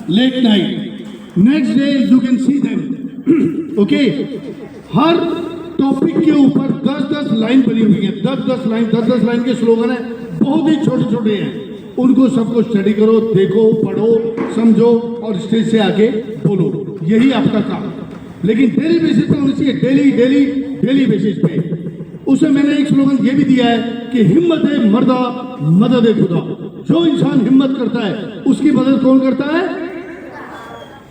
late night. Next day you can see them. Okay, her topic के ऊपर 10-10 line बनी हुई है, 10-10 लाइन के स्लोगन है, बहुत ही छोटे छोटे हैं. उनको सबको स्टडी करो, देखो, पढ़ो, समझो और स्टेज से आके बोलो. यही आपका काम. लेकिन डेली बेसिस पे होनी चाहिए, डेली बेसिस पे. उसमें मैंने एक स्लोगन ये भी दिया है कि हिम्मत है मर्दा मदद है खुदा. जो इंसान हिम्मत करता है उसकी मदद कौन करता है?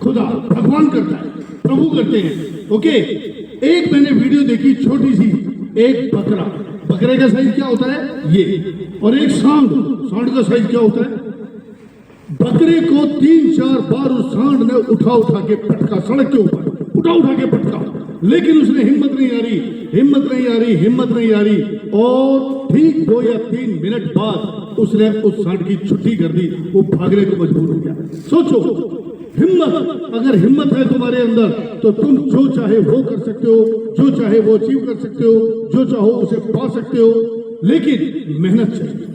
खुदा, भगवान करता है, प्रभु करते हैं. ओके, एक मैंने वीडियो देखी छोटी सी, एक बकरे का साइज क्या होता है ये, और एक सांड का साइज क्या होता है. बकरे को 3-4 बार उस सांड ने उठा के पटका, सड़क के ऊपर उठा के पटका, लेकिन उसने हिम्मत नहीं आ रही. और ठीक 2 या 3 मिनट बाद उसने उस सांड की छुट्टी कर दी, वो भागने को मजबूर हो गया. सोचो, हिम्मत, अगर हिम्मत है तुम्हारे अंदर तो तुम जो चाहे वो कर सकते हो, जो चाहे वो अचीव कर सकते हो, जो चाहो उसे पा सकते हो. लेकिन मेहनत चाहिए,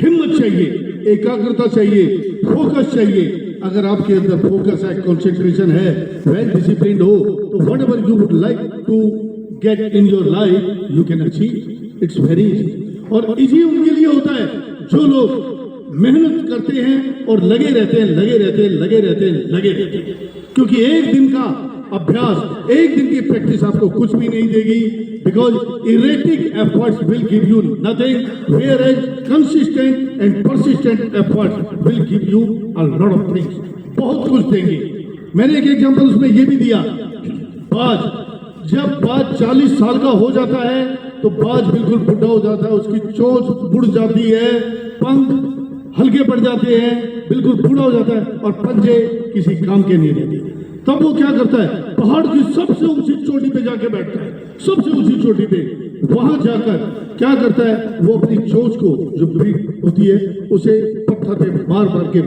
हिम्मत चाहिए, एकाग्रता चाहिए, फोकस चाहिए. अगर आपके अंदर फोकस है, कंसंट्रेशन है, वेल डिसिप्लिन्ड हो, तो whatever you would like to get in your life you can achieve. It's very easy. और इजी उनके लिए होता है जो लोग मेहनत करते हैं और लगे रहते हैं. क्योंकि एक दिन का अभ्यास, एक दिन की प्रैक्टिस आपको कुछ भी नहीं देगी. Because erratic efforts will give you nothing, whereas consistent and persistent efforts will give you a lot of things. बहुत कुछ देंगे. मैंने एक एग्जांपल उसमें ये भी दिया. जब बाज 40 साल का हो जाता है तो बाज बिल्कुल बुढ़ा हो जाता है, उसकी चोंच बुढ़ जाती है, पंख हल्के पड़ जाते हैं, बिल्कुल बूढ़ा हो जाता है और पंजे किसी काम के नहीं रहते. तब वो क्या करता है? पहाड़ की सबसे ऊंची चोटी पे जाके बैठता है, सबसे ऊंची चोटी पे. वहां जाकर क्या करता है? वो अपनी चोंच को जो ब्रीड होती है उसे पत्थर पे मार के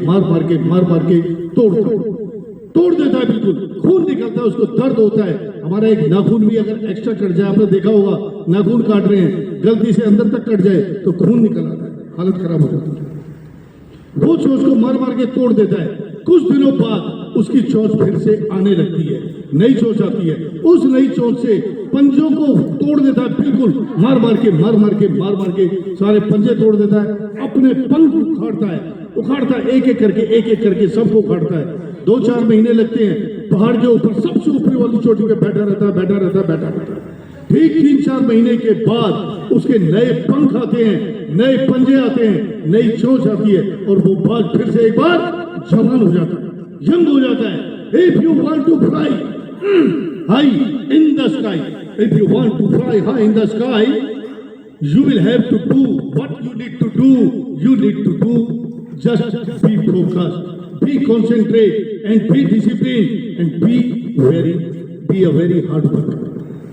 तोड़ देता है. बिल्कुल खून निकलता है, उसको दर्द होता है. हमारा एक नाखून भी अगर एक्स्ट्रा कट जाए, आपने देखा होगा, नाखून काट रहे हैं, गलती से अंदर तक कट जाए तो खून निकल आता है, हालत खराब हो जाती है. वो चोंच को मार के तोड़ देता है. कुछ दिनों बाद उसकी चोंच फिर से आने लगती है, नई चोंच आती है. उस नई चोंच से पंजों को तोड़ देता है, बिल्कुल मार मार के सारे पंजे तोड़ देता है. अपने पंख उखाड़ता है, एक एक करके सबको उखाड़ता है. 2-4 महीने लगते हैं. पहाड़ के ऊपर सबसे ऊपरी वाली चोटी पे बैठा रहता है. ठीक 3-4 महीने के बाद उसके नए पंख आते हैं, नए पंजे आते हैं, नई चोंच आती है और वो बाज फिर से एक बार जवान हो जाता है, यंग हो जाता है. If you want to fly high in the sky, if you want to fly high in the sky, you will have to do what you need to do. You need to do just be focused, be concentrate and be disciplined and be a very hard worker.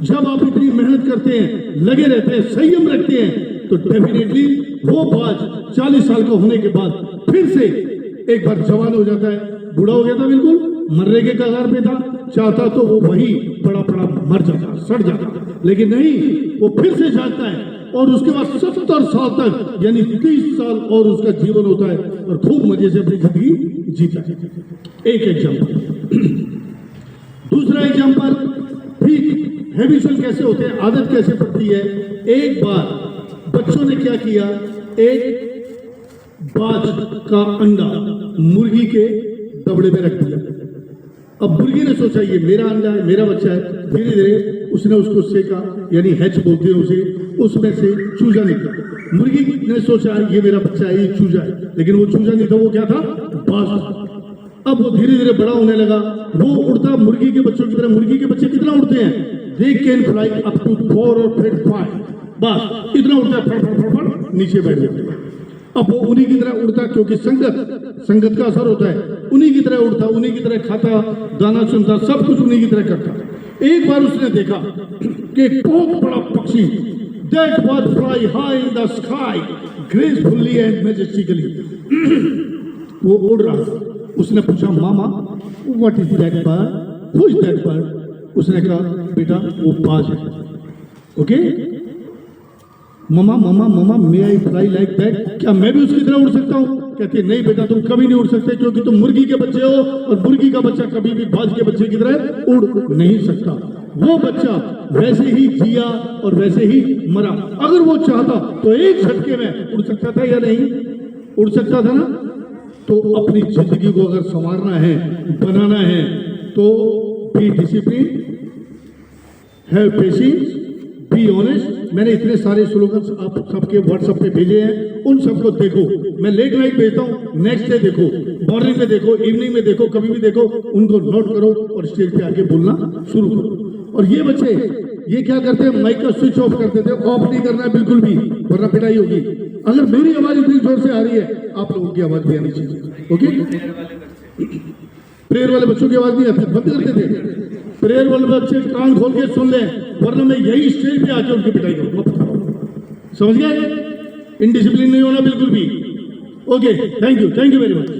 जब आप इतनी मेहनत करते हैं, लगे रहते हैं, संयम रखते हैं, तो डेफिनेटली वो बाज 40 साल का होने के बाद फिर से एक बार जवान हो जाता है. बूढ़ा हो गया था, बिल्कुल मरने के कगार पे था, चाहता तो वो वही पड़ा मर जाता, सड़ जाता, लेकिन नहीं, वो फिर से जागता है और उसके बाद 70 साल तक यानी 30 साल और उसका जीवन होता है और खूब मजे से अपनी जिंदगी जीता है. एक एग्जाम्पल. दूसरा एग्जाम्पल, ठीक हैबिचुअल कैसे होते हैं, आदत कैसे पड़ती है. एक बार बच्चों ने क्या किया, एक बाज का अंडा मुर्गी के दबड़े में रख दिया. अब मुर्गी ने सोचा ये मेरा अंडा है, मेरा बच्चा है. धीरे धीरे उसने उसको सेका, यानी हैच बोलते हैं उसे, उसमें से चूजा निकला. मुर्गी ने सोचा ये मेरा बच्चा है, ये चूजा है, लेकिन वो चूजा नहीं था, वो क्या था? बाज था. अब वो धीरे धीरे बड़ा होने लगा, वो उड़ता मुर्गी के बच्चों की तरह. मुर्गी के बच्चे कितना उड़ते हैं? They can fly up to 4 or 5. बस इतना उड़ता है, फट नीचे बैठ जाते हैं. अब वो उन्हीं की तरह उड़ता, क्योंकि संगत का असर होता है. उन्हीं की तरह उड़ता, उन्हीं की तरह खाता, दाना चुनता, सब कुछ उन्हीं की तरह करता. एक बार उसने देखा कि एक बहुत बड़ा पक्षी, that was fly high in the sky gracefully and majestically, वो उड़ रहा था. उसने पूछा, मामा what is that bird? Who is that bird? उसने कहा, बेटा वो बाज है. Okay, mama may I fly like that, क्या मैं भी उसकी तरह उड़ सकता हूँ? कहती है नहीं बेटा तुम कभी नहीं उड़ सकते, क्योंकि तुम मुर्गी के बच्चे हो और मुर्गी का बच्चा कभी भी बाज के बच्चे की तरह उड़ नहीं सकता। वो बच्चा वैसे ही जिया और वैसे ही मरा। अगर वो चाहता तो एक झटके में उड़ सकता था या नहीं? उड़ सकता था ना। तो अपनी जिंदगी को अगर संवारना है, बनाना है, तो be discipline, have patience, be honest. मैंने इतने सारे स्लोगन्स आप सबके व्हाट्सएप पे भेजे हैं, उन सबको देखो। मैं लेट नाइट भेजता हूँ, नेक्स्ट डे देखो, मॉर्निंग में देखो, इवनिंग में देखो, कभी भी देखो, उनको नोट करो और स्टेज पे आके बोलना शुरू करो। और ये बच्चे ये क्या करते हैं, माइक का स्विच ऑफ कर देते हैं। ऑफ नहीं करना है बिल्कुल भी, वरना पिटाई होगी। अगर मेरी आवाज इतनी जोर से आ रही है, आप लोगों की आवाज भी आनी चाहिए। ओके, प्रेयर वाले बच्चों की आवाज नहीं आती, बंद कर देते। प्रेयर वाले बच्चे कान खोल के सुन लें, वरना मैं यही स्टेज पे आके उनकी पिटाई करूंगा। समझ गए? इनडिसिप्लिन नहीं होना बिल्कुल भी। Okay, thank you very much.